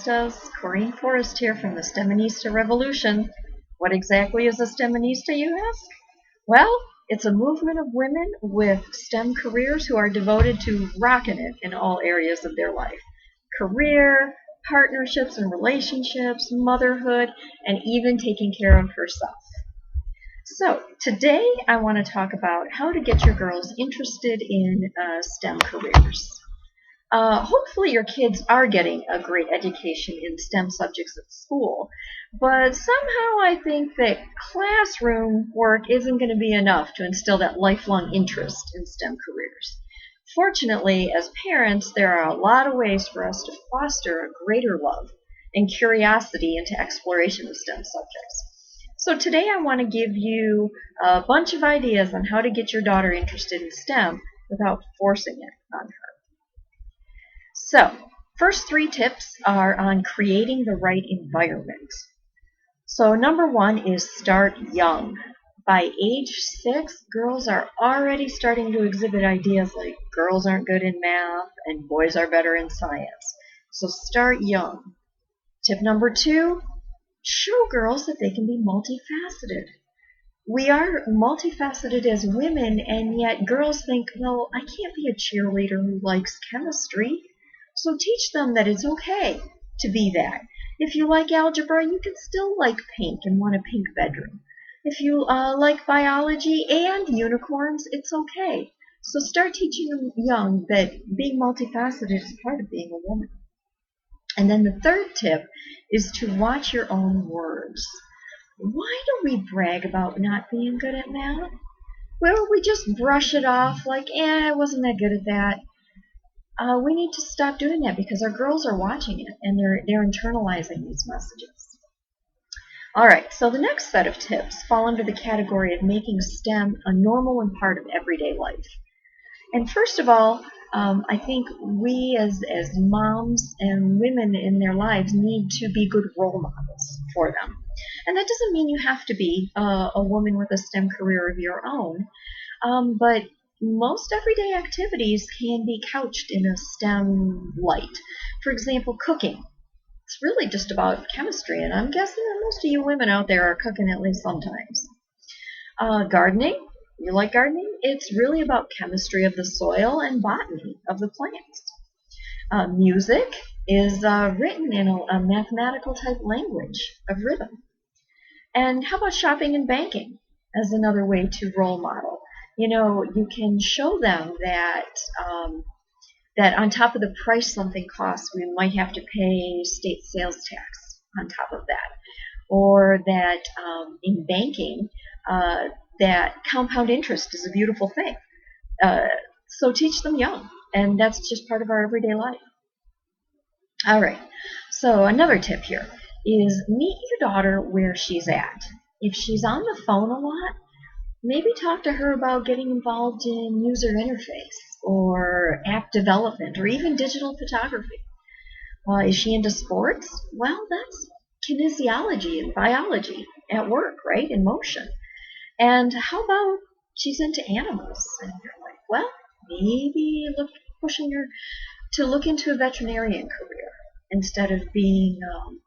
STEMistas. Corrine Forrest here from the STEMinista Revolution. What exactly is a STEMinista, you ask? Well, it's a movement of women with STEM careers who are devoted to rocking it in all areas of their life. Career, partnerships and relationships, motherhood, and even taking care of herself. So, today I want to talk about how to get your girls interested in STEM careers. Hopefully your kids are getting a great education in STEM subjects at school, but somehow I think that classroom work isn't going to be enough to instill that lifelong interest in STEM careers. Fortunately, as parents, there are a lot of ways for us to foster a greater love and curiosity into exploration of STEM subjects. So today I want to give you a bunch of ideas on how to get your daughter interested in STEM without forcing it on her. So, first 3 tips are on creating the right environment. So, number 1 is start young. By age 6, girls are already starting to exhibit ideas like girls aren't good in math and boys are better in science. So, start young. Tip number 2, show girls that they can be multifaceted. We are multifaceted as women, and yet girls think, well, I can't be a cheerleader who likes chemistry. So teach them that it's okay to be that. If you like algebra, you can still like pink and want a pink bedroom. If you like biology and unicorns, it's okay. So start teaching them young that being multifaceted is part of being a woman. And then the third tip is to watch your own words. Why do we brag about not being good at math? Well, we just brush it off like, I wasn't that good at that. We need to stop doing that because our girls are watching it and they're internalizing these messages. All right, so the next set of tips fall under the category of making STEM a normal and part of everyday life. And first of all, I think we as moms and women in their lives need to be good role models for them. And that doesn't mean you have to be a woman with a STEM career of your own, but most everyday activities can be couched in a STEM light. For example, cooking. It's really just about chemistry, and I'm guessing that most of you women out there are cooking at least sometimes. Gardening. You like gardening? It's really about chemistry of the soil and botany of the plants. Music is written in a mathematical type language of rhythm. And how about shopping and banking as another way to role model? You know, you can show them that that on top of the price something costs, we might have to pay state sales tax on top of that. Or that in banking, that compound interest is a beautiful thing. So teach them young, and that's just part of our everyday life. All right, so another tip here is meet your daughter where she's at. If she's on the phone a lot, maybe talk to her about getting involved in user interface or app development or even digital photography. Is she into sports? Well, that's kinesiology and biology at work, right? In motion. And how about she's into animals? And you're like, well, maybe pushing her to look into a veterinarian career instead of being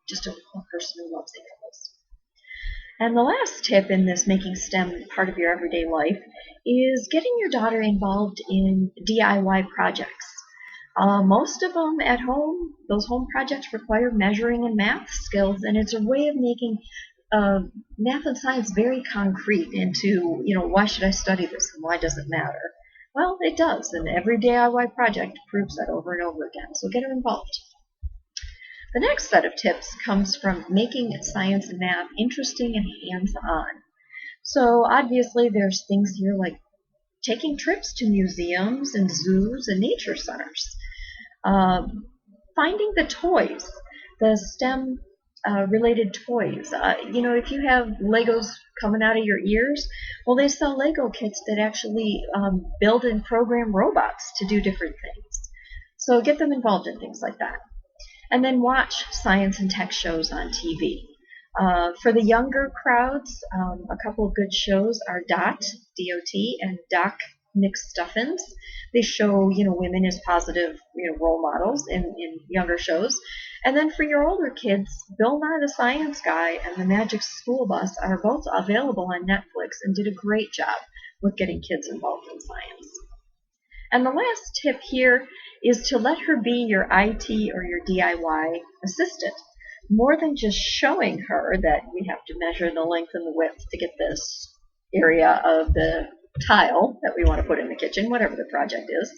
just a person who loves animals. And the last tip in this making STEM part of your everyday life is getting your daughter involved in DIY projects. Most of them at home, those home projects require measuring and math skills, and it's a way of making math and science very concrete into, why should I study this and why does it matter? Well, it does, and every DIY project proves that over and over again, so get her involved. The next set of tips comes from making science and math interesting and hands-on. So obviously there's things here like taking trips to museums and zoos and nature centers. Finding the toys, the STEM related toys. If you have Legos coming out of your ears, well, they sell Lego kits that actually build and program robots to do different things. So get them involved in things like that. And then watch science and tech shows on TV. For the younger crowds, a couple of good shows are DOT, D-O-T, and Doc McStuffins. They show, women as positive, role models in younger shows. And then for your older kids, Bill Nye the Science Guy and The Magic School Bus are both available on Netflix and did a great job with getting kids involved in science. And the last tip here is to let her be your IT or your DIY assistant. More than just showing her that we have to measure the length and the width to get this area of the tile that we want to put in the kitchen, whatever the project is.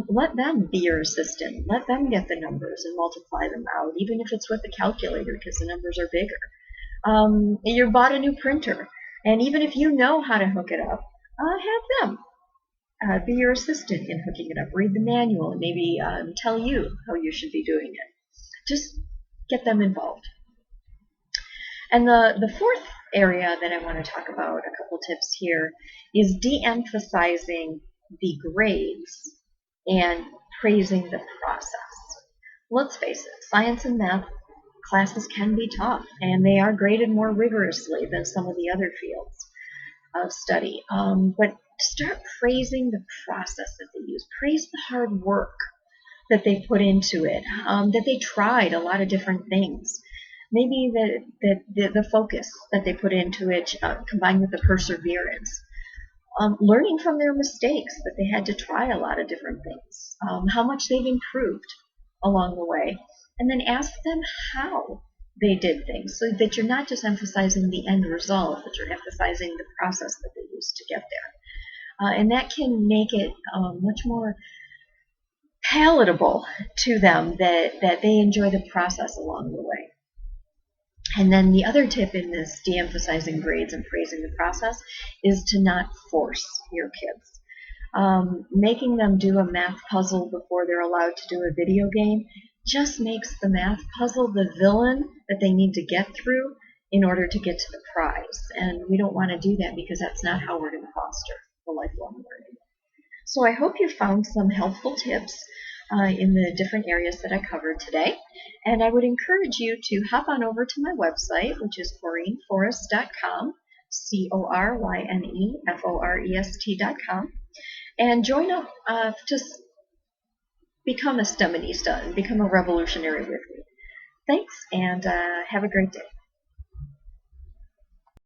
Let them be your assistant. Let them get the numbers and multiply them out, even if it's with a calculator because the numbers are bigger. You bought a new printer, and even if you know how to hook it up, have them be your assistant in hooking it up. Read the manual and maybe tell you how you should be doing it. Just get them involved. And the fourth area that I want to talk about, a couple tips here, is de-emphasizing the grades and praising the process. Let's face it, science and math classes can be tough, and they are graded more rigorously than some of the other fields of study. But start praising the process that they use. Praise the hard work that they put into it, that they tried a lot of different things. Maybe the focus that they put into it combined with the perseverance. Learning from their mistakes, that they had to try a lot of different things, how much they've improved along the way, and then ask them how they did things, so that you're not just emphasizing the end result, but you're emphasizing the process that they used to get there. And that can make it much more palatable to them that they enjoy the process along the way. And then the other tip in this de-emphasizing grades and praising the process is to not force your kids. Making them do a math puzzle before they're allowed to do a video game just makes the math puzzle the villain that they need to get through in order to get to the prize. And we don't want to do that because that's not how we're going to foster the lifelong learning. So I hope you found some helpful tips in the different areas that I covered today. And I would encourage you to hop on over to my website, which is CorynneForrest.com, CorynneForest.com, and join up to become a STEMinista and become a revolutionary with me. Thanks, and have a great day.